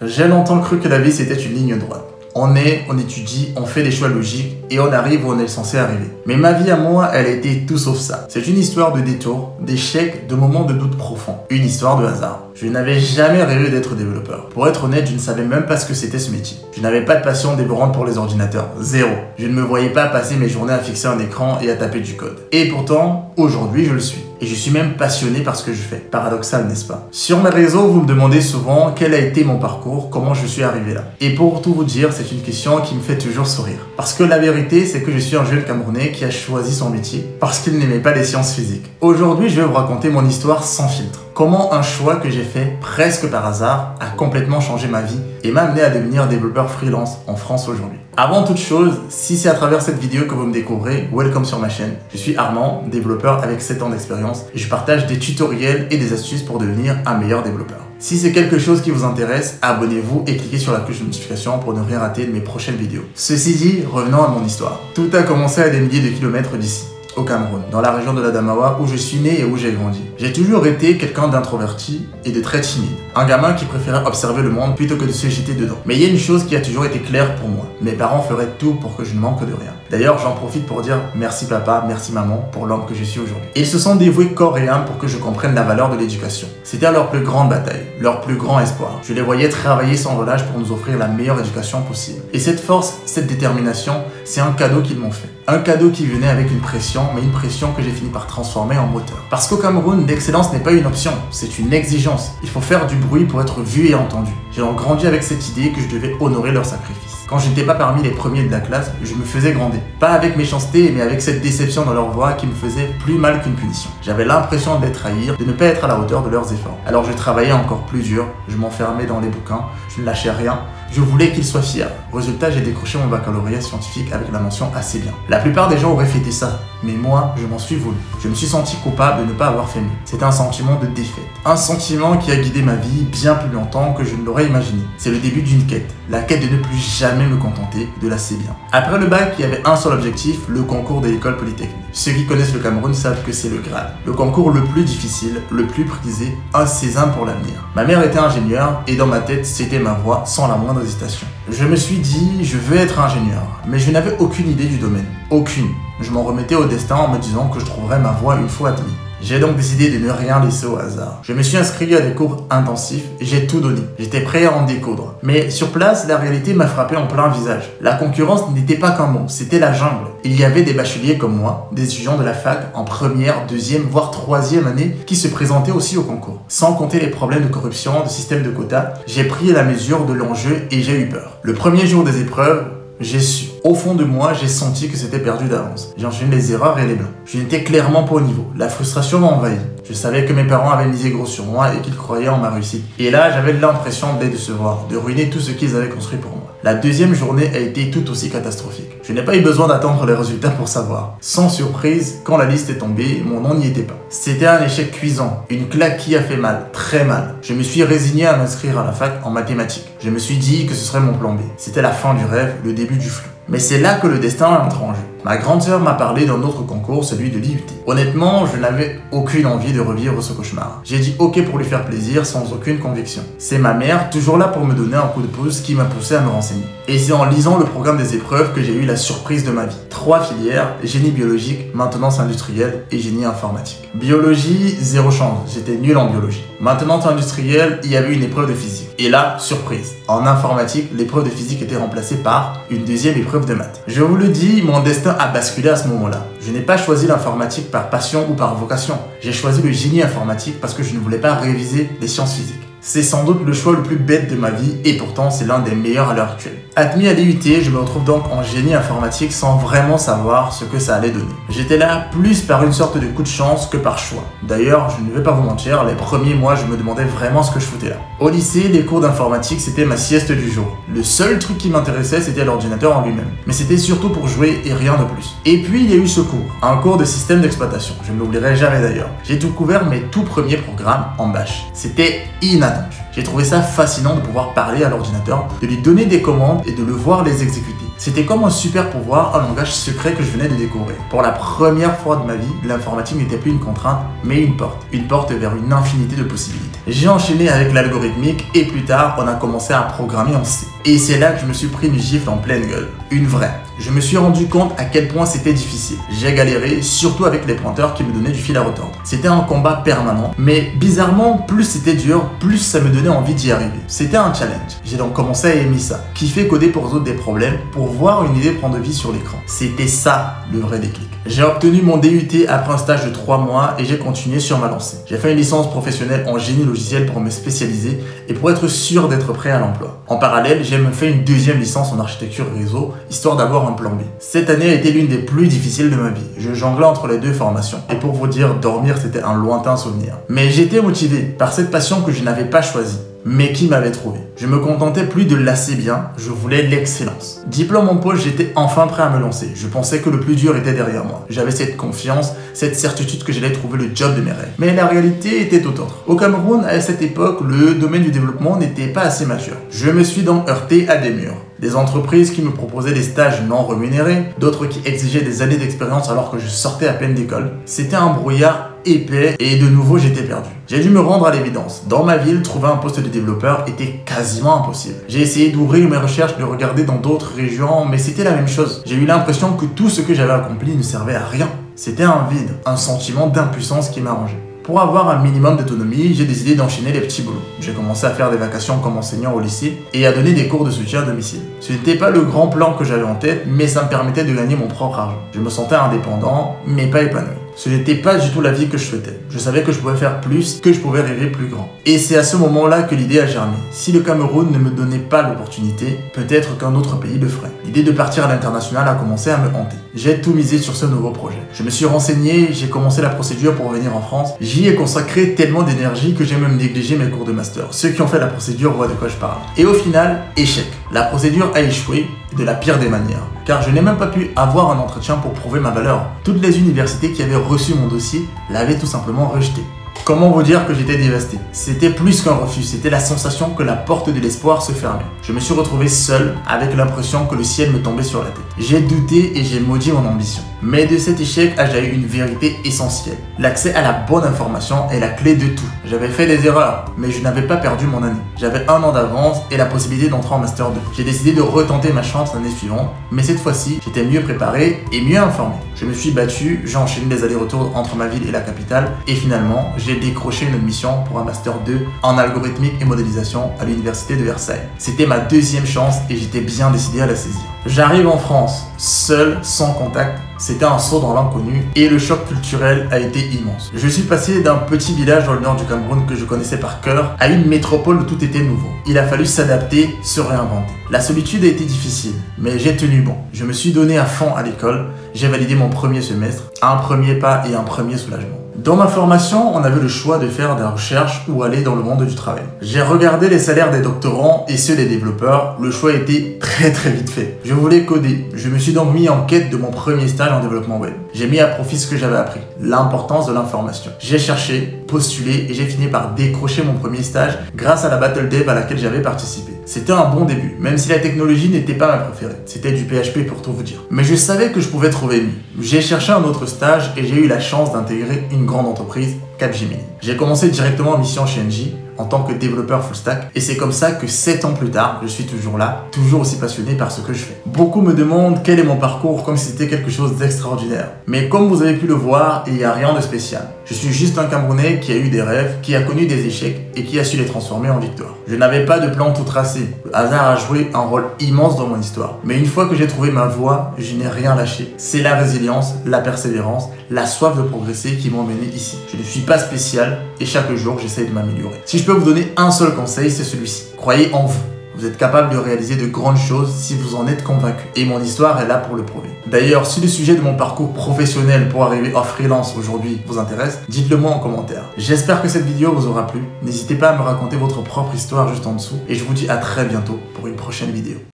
J'ai longtemps cru que la vie c'était une ligne droite. On naît, on étudie, on fait des choix logiques et on arrive où on est censé arriver. Mais ma vie à moi, elle a été tout sauf ça. C'est une histoire de détours, d'échecs, de moments de doute profond. Une histoire de hasard. Je n'avais jamais rêvé d'être développeur. Pour être honnête, je ne savais même pas ce que c'était ce métier. Je n'avais pas de passion dévorante pour les ordinateurs. Zéro. Je ne me voyais pas passer mes journées à fixer un écran et à taper du code. Et pourtant, aujourd'hui, je le suis. Et je suis même passionné par ce que je fais. Paradoxal, n'est-ce pas? Sur mes réseaux, vous me demandez souvent quel a été mon parcours, comment je suis arrivé là. Et pour tout vous dire, c'est une question qui me fait toujours sourire. Parce que la vérité, c'est que je suis un jeune Camerounais qui a choisi son métier parce qu'il n'aimait pas les sciences physiques. Aujourd'hui, je vais vous raconter mon histoire sans filtre. Comment un choix que j'ai fait presque par hasard a complètement changé ma vie et m'a amené à devenir développeur freelance en France aujourd'hui. Avant toute chose, si c'est à travers cette vidéo que vous me découvrez, welcome sur ma chaîne. Je suis Armand, développeur avec 7 ans d'expérience et je partage des tutoriels et des astuces pour devenir un meilleur développeur. Si c'est quelque chose qui vous intéresse, abonnez-vous et cliquez sur la cloche de notification pour ne rien rater de mes prochaines vidéos. Ceci dit, revenons à mon histoire. Tout a commencé à des milliers de kilomètres d'ici, au Cameroun, dans la région de l'Adamawa où je suis né et où j'ai grandi. J'ai toujours été quelqu'un d'introverti et de très timide. Un gamin qui préférait observer le monde plutôt que de se jeter dedans. Mais il y a une chose qui a toujours été claire pour moi. Mes parents feraient tout pour que je ne manque de rien. D'ailleurs, j'en profite pour dire merci papa, merci maman pour l'homme que je suis aujourd'hui. Ils se sont dévoués corps et âme pour que je comprenne la valeur de l'éducation. C'était leur plus grande bataille, leur plus grand espoir. Je les voyais travailler sans relâche pour nous offrir la meilleure éducation possible. Et cette force, cette détermination, c'est un cadeau qu'ils m'ont fait. Un cadeau qui venait avec une pression, mais une pression que j'ai fini par transformer en moteur. Parce qu'au Cameroun, l'excellence n'est pas une option, c'est une exigence. Il faut faire du bruit pour être vu et entendu. J'ai donc grandi avec cette idée que je devais honorer leur sacrifice. Quand j'étais pas parmi les premiers de la classe, je me faisais gronder. Pas avec méchanceté, mais avec cette déception dans leur voix qui me faisait plus mal qu'une punition. J'avais l'impression d'être trahi, de ne pas être à la hauteur de leurs efforts. Alors je travaillais encore plus dur, je m'enfermais dans les bouquins, je ne lâchais rien. Je voulais qu'ils soient fiers. Résultat, j'ai décroché mon baccalauréat scientifique avec la mention assez bien. La plupart des gens auraient fêté ça, mais moi, je m'en suis voulu. Je me suis senti coupable de ne pas avoir fait mieux. C'était un sentiment de défaite. Un sentiment qui a guidé ma vie bien plus longtemps que je ne l'aurais imaginé. C'est le début d'une quête. La quête de ne plus jamais me contenter de l'assez bien. Après le bac, il y avait un seul objectif, le concours de l'école polytechnique. Ceux qui connaissent le Cameroun savent que c'est le Graal. Le concours le plus difficile, le plus prisé, un sésame pour l'avenir. Ma mère était ingénieure et dans ma tête, c'était ma voie sans la moindre hésitation. Je me suis dit, je veux être ingénieur, mais je n'avais aucune idée du domaine. Aucune. Je m'en remettais au destin en me disant que je trouverais ma voie une fois admis. J'ai donc décidé de ne rien laisser au hasard. Je me suis inscrit à des cours intensifs et j'ai tout donné. J'étais prêt à en découdre. Mais sur place, la réalité m'a frappé en plein visage. La concurrence n'était pas qu'un mot, c'était la jungle. Il y avait des bacheliers comme moi, des étudiants de la fac en première, deuxième, voire troisième année qui se présentaient aussi au concours. Sans compter les problèmes de corruption, de système de quotas, j'ai pris la mesure de l'enjeu et j'ai eu peur. Le premier jour des épreuves, j'ai su. Au fond de moi, j'ai senti que c'était perdu d'avance. J'ai enchaîné les erreurs et les blancs. Je n'étais clairement pas au niveau. La frustration m'a envahi. Je savais que mes parents avaient misé gros sur moi et qu'ils croyaient en ma réussite. Et là, j'avais l'impression de les décevoir, de ruiner tout ce qu'ils avaient construit pour moi. La deuxième journée a été tout aussi catastrophique. Je n'ai pas eu besoin d'attendre les résultats pour savoir. Sans surprise, quand la liste est tombée, mon nom n'y était pas. C'était un échec cuisant, une claque qui a fait mal, très mal. Je me suis résigné à m'inscrire à la fac en mathématiques. Je me suis dit que ce serait mon plan B. C'était la fin du rêve, le début du flou. Mais c'est là que le destin entre en jeu. Ma grande sœur m'a parlé d'un autre concours, celui de l'IUT. Honnêtement, je n'avais aucune envie de revivre ce cauchemar. J'ai dit ok pour lui faire plaisir sans aucune conviction. C'est ma mère, toujours là pour me donner un coup de pouce, qui m'a poussé à me renseigner. Et c'est en lisant le programme des épreuves que j'ai eu la surprise de ma vie. 3 filières, génie biologique, maintenance industrielle et génie informatique. Biologie, zéro chance, j'étais nul en biologie. Maintenance industrielle, il y avait une épreuve de physique. Et là, surprise. En informatique, l'épreuve de physique était remplacée par une deuxième épreuve de maths. Je vous le dis, mon destin a basculé à ce moment-là. Je n'ai pas choisi l'informatique par passion ou par vocation. J'ai choisi le génie informatique parce que je ne voulais pas réviser les sciences physiques. C'est sans doute le choix le plus bête de ma vie et pourtant c'est l'un des meilleurs à l'heure actuelle. Admis à l'IUT, je me retrouve donc en génie informatique sans vraiment savoir ce que ça allait donner. J'étais là plus par une sorte de coup de chance que par choix. D'ailleurs, je ne vais pas vous mentir, les premiers mois je me demandais vraiment ce que je foutais là. Au lycée, les cours d'informatique c'était ma sieste du jour. Le seul truc qui m'intéressait c'était l'ordinateur en lui-même. Mais c'était surtout pour jouer et rien de plus. Et puis il y a eu ce cours, un cours de système d'exploitation. Je ne l'oublierai jamais d'ailleurs. J'ai découvert mes tout premiers programmes en Bash. C'était inattendu. J'ai trouvé ça fascinant de pouvoir parler à l'ordinateur, de lui donner des commandes et de le voir les exécuter. C'était comme un super pouvoir, un langage secret que je venais de découvrir. Pour la première fois de ma vie, l'informatique n'était plus une contrainte, mais une porte. Une porte vers une infinité de possibilités. J'ai enchaîné avec l'algorithmique et plus tard, on a commencé à programmer en C. Et c'est là que je me suis pris une gifle en pleine gueule. Une vraie. Je me suis rendu compte à quel point c'était difficile. J'ai galéré, surtout avec les pointeurs qui me donnaient du fil à retordre. C'était un combat permanent, mais bizarrement, plus c'était dur, plus ça me donnait envie d'y arriver. C'était un challenge. J'ai donc commencé à aimer ça. Kiffer coder pour résoudre des problèmes, pour voir une idée prendre vie sur l'écran. C'était ça, le vrai déclic. J'ai obtenu mon DUT après un stage de 3 mois et j'ai continué sur ma lancée. J'ai fait une licence professionnelle en génie logiciel pour me spécialiser et pour être sûr d'être prêt à l'emploi. En parallèle, j'ai même fait une deuxième licence en architecture réseau, histoire d'avoir un plan B. Cette année a été l'une des plus difficiles de ma vie. Je jonglais entre les deux formations. Et pour vous dire, dormir, c'était un lointain souvenir. Mais j'étais motivé par cette passion que je n'avais pas choisie, mais qui m'avait trouvé. Je me contentais plus de l'assez bien, je voulais l'excellence. Diplôme en poche, j'étais enfin prêt à me lancer. Je pensais que le plus dur était derrière moi. J'avais cette confiance, cette certitude que j'allais trouver le job de mes rêves. Mais la réalité était tout autre. Au Cameroun, à cette époque, le domaine du développement n'était pas assez mature. Je me suis donc heurté à des murs. Des entreprises qui me proposaient des stages non rémunérés, d'autres qui exigeaient des années d'expérience alors que je sortais à peine d'école. C'était un brouillard épais et de nouveau j'étais perdu. J'ai dû me rendre à l'évidence. Dans ma ville, trouver un poste de développeur était quasiment impossible. J'ai essayé d'ouvrir mes recherches, de regarder dans d'autres régions, mais c'était la même chose. J'ai eu l'impression que tout ce que j'avais accompli ne servait à rien. C'était un vide, un sentiment d'impuissance qui m'arrangeait. Pour avoir un minimum d'autonomie, j'ai décidé d'enchaîner les petits boulots. J'ai commencé à faire des vacations comme enseignant au lycée et à donner des cours de soutien à domicile. Ce n'était pas le grand plan que j'avais en tête, mais ça me permettait de gagner mon propre argent. Je me sentais indépendant, mais pas épanoui. Ce n'était pas du tout la vie que je souhaitais. Je savais que je pouvais faire plus, que je pouvais rêver plus grand. Et c'est à ce moment-là que l'idée a germé. Si le Cameroun ne me donnait pas l'opportunité, peut-être qu'un autre pays le ferait. L'idée de partir à l'international a commencé à me hanter. J'ai tout misé sur ce nouveau projet. Je me suis renseigné, j'ai commencé la procédure pour venir en France. J'y ai consacré tellement d'énergie que j'ai même négligé mes cours de master. Ceux qui ont fait la procédure voient de quoi je parle. Et au final, échec. La procédure a échoué de la pire des manières. Car je n'ai même pas pu avoir un entretien pour prouver ma valeur. Toutes les universités qui avaient reçu mon dossier l'avaient tout simplement rejeté. Comment vous dire que j'étais dévasté? C'était plus qu'un refus, c'était la sensation que la porte de l'espoir se fermait. Je me suis retrouvé seul, avec l'impression que le ciel me tombait sur la tête. J'ai douté et j'ai maudit mon ambition. Mais de cet échec a jailli une vérité essentielle. L'accès à la bonne information est la clé de tout. J'avais fait des erreurs, mais je n'avais pas perdu mon année. J'avais 1 an d'avance et la possibilité d'entrer en Master 2. J'ai décidé de retenter ma chance l'année suivante, mais cette fois-ci, j'étais mieux préparé et mieux informé. Je me suis battu, j'ai enchaîné les allers-retours entre ma ville et la capitale, et finalement, j'ai décroché une admission pour un Master 2 en algorithmique et modélisation à l'université de Versailles. C'était ma deuxième chance et j'étais bien décidé à la saisir. J'arrive en France, seul, sans contact. C'était un saut dans l'inconnu et le choc culturel a été immense. Je suis passé d'un petit village dans le nord du Cameroun que je connaissais par cœur à une métropole où tout était nouveau. Il a fallu s'adapter, se réinventer. La solitude a été difficile, mais j'ai tenu bon. Je me suis donné à fond à l'école, j'ai validé mon premier semestre, un premier pas et un premier soulagement. Dans ma formation, on avait le choix de faire de la recherche ou aller dans le monde du travail. J'ai regardé les salaires des doctorants et ceux des développeurs. Le choix était très vite fait. Je voulais coder. Je me suis donc mis en quête de mon premier stage en développement web. J'ai mis à profit ce que j'avais appris, l'importance de l'information. J'ai cherché, postulé et j'ai fini par décrocher mon premier stage grâce à la Battle Dev à laquelle j'avais participé. C'était un bon début, même si la technologie n'était pas ma préférée. C'était du PHP pour tout vous dire. Mais je savais que je pouvais trouver mieux. J'ai cherché un autre stage et j'ai eu la chance d'intégrer une grande entreprise, Capgemini. J'ai commencé directement en mission chez Engie en tant que développeur full stack et c'est comme ça que 7 ans plus tard, je suis toujours là, toujours aussi passionné par ce que je fais. Beaucoup me demandent quel est mon parcours comme si c'était quelque chose d'extraordinaire. Mais comme vous avez pu le voir, il n'y a rien de spécial. Je suis juste un Camerounais qui a eu des rêves, qui a connu des échecs et qui a su les transformer en victoire. Je n'avais pas de plan tout tracé. Le hasard a joué un rôle immense dans mon histoire. Mais une fois que j'ai trouvé ma voie, je n'ai rien lâché. C'est la résilience, la persévérance, la soif de progresser qui m'ont mené ici. Je ne suis pas spécial et chaque jour, j'essaye de m'améliorer. Si je peux vous donner un seul conseil, c'est celui-ci. Croyez en vous. Vous êtes capable de réaliser de grandes choses si vous en êtes convaincu. Et mon histoire est là pour le prouver. D'ailleurs, si le sujet de mon parcours professionnel pour arriver en freelance aujourd'hui vous intéresse, dites-le moi en commentaire. J'espère que cette vidéo vous aura plu. N'hésitez pas à me raconter votre propre histoire juste en dessous. Et je vous dis à très bientôt pour une prochaine vidéo.